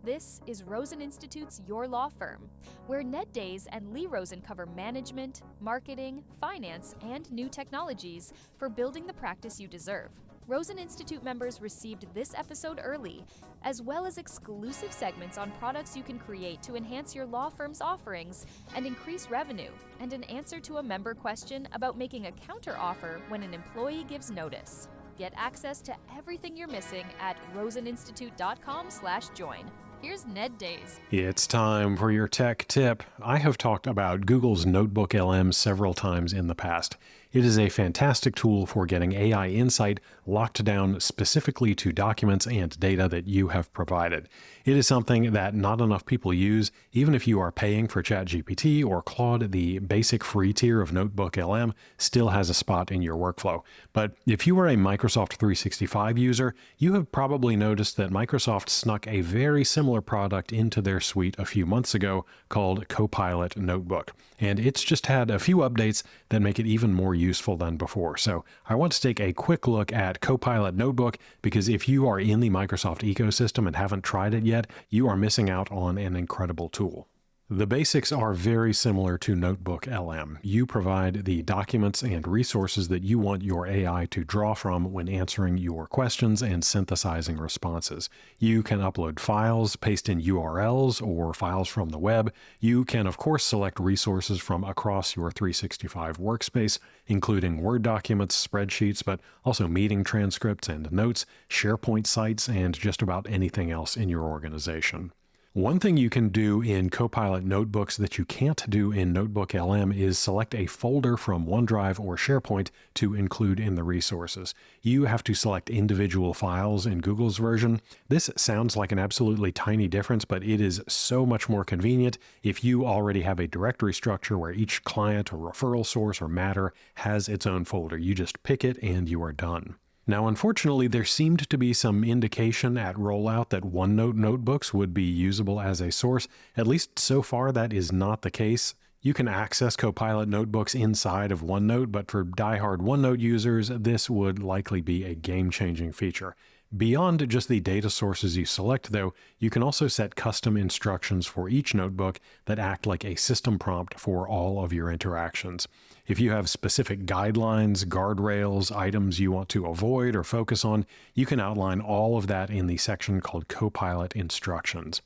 This is Rosen Institute's Your Law Firm, where Ned Days and Lee Rosen cover management, marketing, finance, and new technologies for building the practice you deserve. Rosen Institute members received this episode early, as well as exclusive segments on products you can create to enhance your law firm's offerings and increase revenue, and an answer to a member question about making a counteroffer when an employee gives notice. Get access to everything you're missing at roseninstitute.com/join. Here's Ned Days. It's time for your tech tip. I have talked about Google's Notebook LM several times in the past. It is a fantastic tool for getting AI insight locked down specifically to documents and data that you have provided. It is something that not enough people use. Even if you are paying for ChatGPT or Claude, the basic free tier of Notebook LM still has a spot in your workflow. But if you are a Microsoft 365 user, you have probably noticed that Microsoft snuck a very similar product into their suite a few months ago called Copilot Notebook. And it's just had a few updates that make it even more useful than before. So I want to take a quick look at Copilot Notebook because if you are in the Microsoft ecosystem and haven't tried it yet, you are missing out on an incredible tool. The basics are very similar to Notebook LM. You provide the documents and resources that you want your AI to draw from when answering your questions and synthesizing responses. You can upload files, paste in URLs or files from the web. You can, of course, select resources from across your 365 workspace, including Word documents, spreadsheets, but also meeting transcripts and notes, SharePoint sites, and just about anything else in your organization. One thing you can do in Copilot Notebooks that you can't do in Notebook LM is select a folder from OneDrive or SharePoint to include in the resources. You have to select individual files in Google's version. This sounds like an absolutely tiny difference, but it is so much more convenient if you already have a directory structure where each client or referral source or matter has its own folder. You just pick it and you are done. Now, unfortunately, there seemed to be some indication at rollout that OneNote notebooks would be usable as a source. At least so far, that is not the case. You can access Copilot notebooks inside of OneNote, but for diehard OneNote users, this would likely be a game-changing feature. Beyond just the data sources you select, though, you can also set custom instructions for each notebook that act like a system prompt for all of your interactions. If you have specific guidelines, guardrails, items you want to avoid or focus on, you can outline all of that in the section called Copilot Instructions.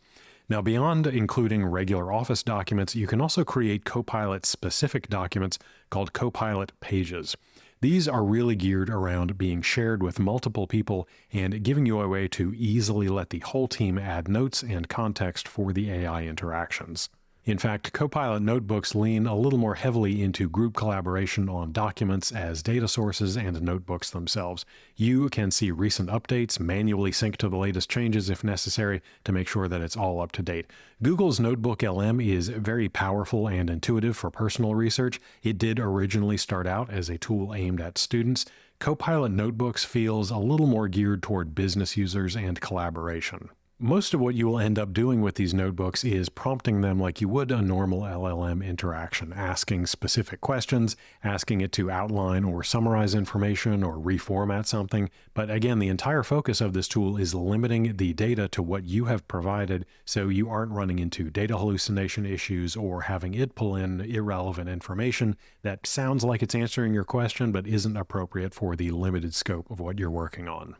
Now, beyond including regular Office documents, you can also create Copilot-specific documents called Copilot Pages. These are really geared around being shared with multiple people and giving you a way to easily let the whole team add notes and context for the AI interactions. In fact, Copilot notebooks lean a little more heavily into group collaboration on documents as data sources and notebooks themselves. You can see recent updates, manually sync to the latest changes if necessary to make sure that it's all up to date. Google's Notebook LM is very powerful and intuitive for personal research. It did originally start out as a tool aimed at students. Copilot notebooks feels a little more geared toward business users and collaboration. Most of what you will end up doing with these notebooks is prompting them like you would a normal LLM interaction, asking specific questions, asking it to outline or summarize information or reformat something. But again, the entire focus of this tool is limiting the data to what you have provided so you aren't running into data hallucination issues or having it pull in irrelevant information that sounds like it's answering your question but isn't appropriate for the limited scope of what you're working on.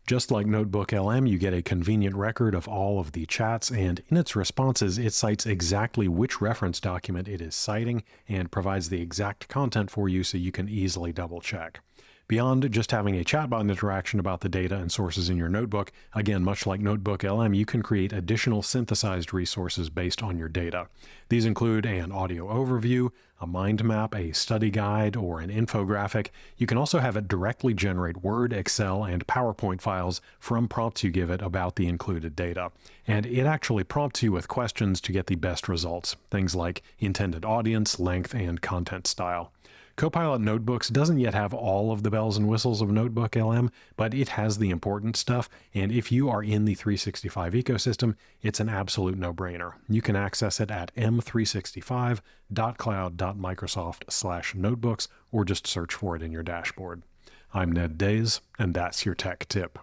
Just like Notebook LM, you get a convenient record of all of the chats, and in its responses, it cites exactly which reference document it is citing and provides the exact content for you so you can easily double check. Beyond just having a chatbot interaction about the data and sources in your notebook, again, much like Notebook LM, you can create additional synthesized resources based on your data. These include an audio overview, a mind map, a study guide, or an infographic. You can also have it directly generate Word, Excel, and PowerPoint files from prompts you give it about the included data. And it actually prompts you with questions to get the best results, things like intended audience, length, and content style. Copilot Notebooks doesn't yet have all of the bells and whistles of Notebook LM, but it has the important stuff, and if you are in the 365 ecosystem, it's an absolute no-brainer. You can access it at m365.cloud.microsoft/notebooks, or just search for it in your dashboard. I'm Ned Days, and that's your tech tip.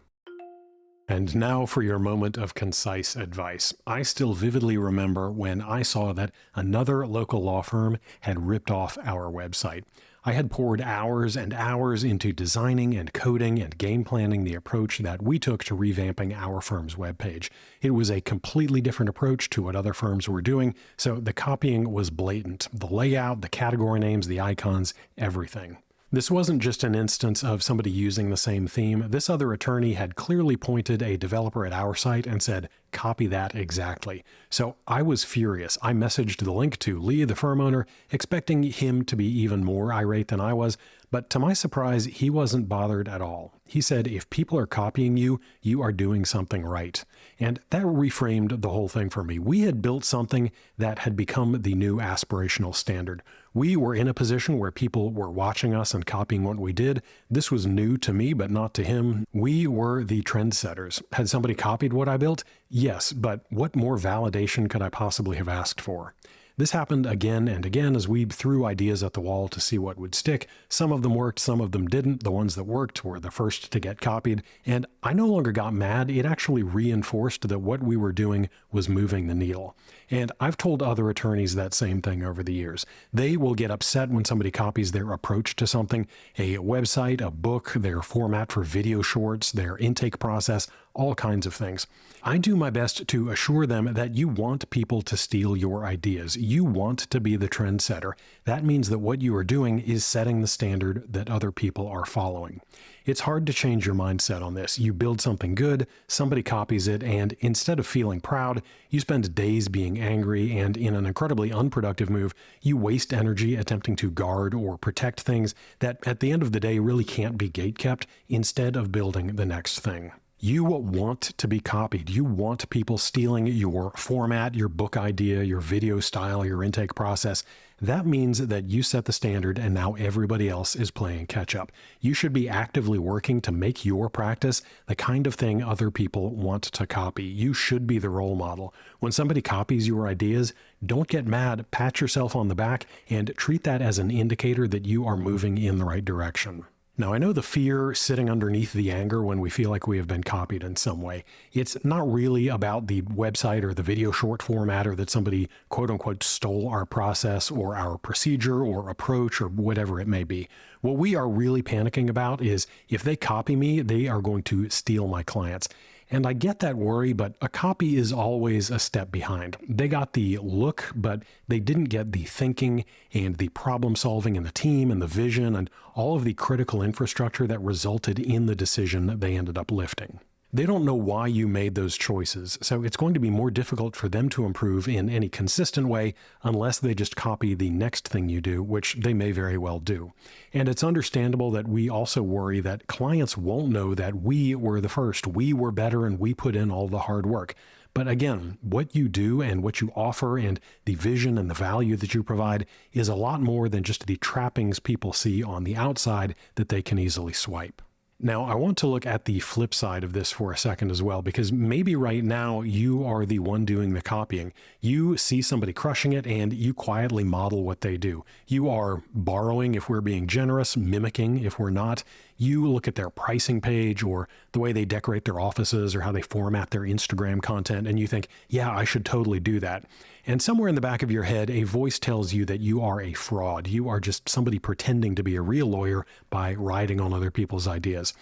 And now for your moment of concise advice. I still vividly remember when I saw that another local law firm had ripped off our website. I had poured hours and hours into designing and coding and game planning the approach that we took to revamping our firm's webpage. It was a completely different approach to what other firms were doing, so the copying was blatant. The layout, the category names, the icons, everything. This wasn't just an instance of somebody using the same theme. This other attorney had clearly pointed a developer at our site and said, copy that exactly. So I was furious. I messaged the link to Lee, the firm owner, expecting him to be even more irate than I was, but to my surprise, he wasn't bothered at all. He said, if people are copying you, you are doing something right. And that reframed the whole thing for me. We had built something that had become the new aspirational standard. We were in a position where people were watching us and copying what we did. This was new to me, but not to him. We were the trendsetters. Had somebody copied what I built? Yes, but what more validation could I possibly have asked for? This happened again and again as we threw ideas at the wall to see what would stick. Some of them worked, some of them didn't. The ones that worked were the first to get copied, and I no longer got mad. It actually reinforced that what we were doing was moving the needle. And I've told other attorneys that same thing over the years. They will get upset when somebody copies their approach to something, a website, a book, their format for video shorts, their intake process, all kinds of things. I do my best to assure them that you want people to steal your ideas. You want to be the trendsetter. That means that what you are doing is setting the standard that other people are following. It's hard to change your mindset on this. You build something good, somebody copies it, and instead of feeling proud, you spend days being angry, and in an incredibly unproductive move, you waste energy attempting to guard or protect things that at the end of the day really can't be gatekept instead of building the next thing. You want to be copied. You want people stealing your format, your book idea, your video style, your intake process. That means that you set the standard and now everybody else is playing catch up. You should be actively working to make your practice the kind of thing other people want to copy. You should be the role model. When somebody copies your ideas, don't get mad, pat yourself on the back, and treat that as an indicator that you are moving in the right direction. Now, I know the fear sitting underneath the anger when we feel like we have been copied in some way. It's not really about the website or the video short format or that somebody quote unquote stole our process or our procedure or approach or whatever it may be. What we are really panicking about is if they copy me, they are going to steal my clients. And I get that worry, but a copy is always a step behind. They got the look, but they didn't get the thinking and the problem solving and the team and the vision and all of the critical infrastructure that resulted in the decision that they ended up lifting. They don't know why you made those choices, so it's going to be more difficult for them to improve in any consistent way unless they just copy the next thing you do, which they may very well do. And it's understandable that we also worry that clients won't know that we were the first, we were better, and we put in all the hard work. But again, what you do and what you offer and the vision and the value that you provide is a lot more than just the trappings people see on the outside that they can easily swipe. Now, I want to look at the flip side of this for a second as well, because maybe right now you are the one doing the copying. You see somebody crushing it and you quietly model what they do. You are borrowing if we're being generous, mimicking if we're not. You look at their pricing page or the way they decorate their offices or how they format their Instagram content, and you think, yeah, I should totally do that. And somewhere in the back of your head, a voice tells you that you are a fraud. You are just somebody pretending to be a real lawyer by riding on other people's ideas.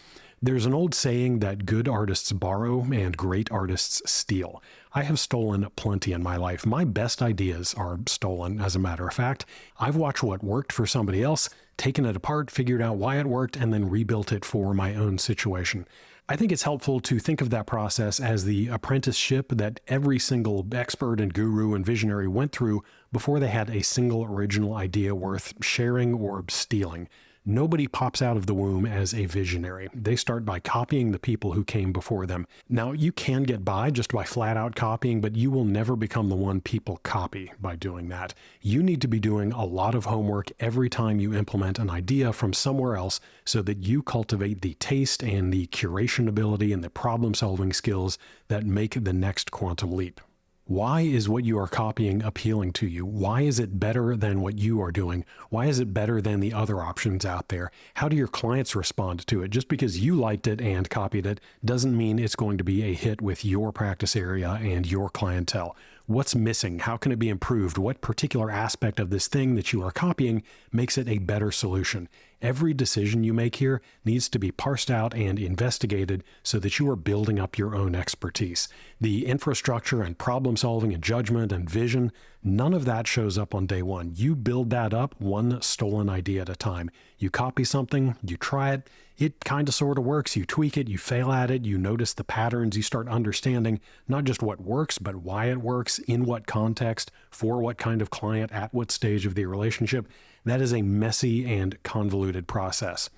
There's an old saying that good artists borrow and great artists steal. I have stolen plenty in my life. My best ideas are stolen, as a matter of fact. I've watched what worked for somebody else, taken it apart, figured out why it worked, and then rebuilt it for my own situation. I think it's helpful to think of that process as the apprenticeship that every single expert and guru and visionary went through before they had a single original idea worth sharing or stealing. Nobody pops out of the womb as a visionary. They start by copying the people who came before them. Now, you can get by just by flat out copying, but you will never become the one people copy by doing that. You need to be doing a lot of homework every time you implement an idea from somewhere else so that you cultivate the taste and the curation ability and the problem-solving skills that make the next quantum leap. Why is what you are copying appealing to you? Why is it better than what you are doing? Why is it better than the other options out there? How do your clients respond to it? Just because you liked it and copied it doesn't mean it's going to be a hit with your practice area and your clientele. What's missing? How can it be improved? What particular aspect of this thing that you are copying makes it a better solution? Every decision you make here needs to be parsed out and investigated so that you are building up your own expertise. The infrastructure and problem solving and judgment and vision, none of that shows up on day one. You build that up one stolen idea at a time. You copy something, you try it, it kind of sort of works, you tweak it, you fail at it, you notice the patterns, you start understanding not just what works, but why it works, in what context, for what kind of client, at what stage of the relationship. That is a messy and convoluted process.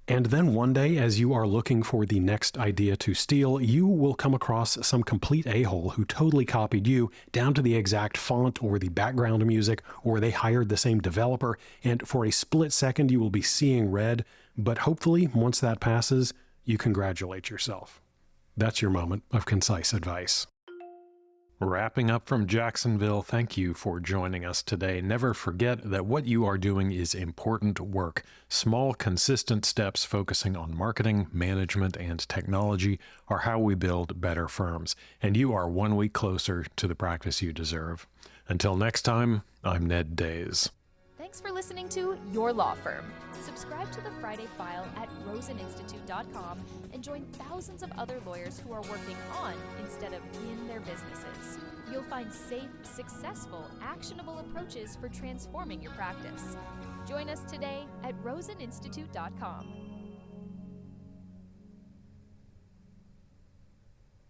And then one day, as you are looking for the next idea to steal, you will come across some complete a-hole who totally copied you down to the exact font or the background music, or they hired the same developer, and for a split second you will be seeing red, but hopefully once that passes, you congratulate yourself. That's your moment of concise advice. Wrapping up from Jacksonville, thank you for joining us today. Never forget that what you are doing is important work. Small, consistent steps focusing on marketing, management, and technology are how we build better firms. And you are 1 week closer to the practice you deserve. Until next time, I'm Ned Days. Thanks for listening to Your Law Firm. Subscribe to the Friday File at roseninstitute.com and join thousands of other lawyers who are working on instead of in their businesses. You'll find safe, successful, actionable approaches for transforming your practice. Join us today at roseninstitute.com.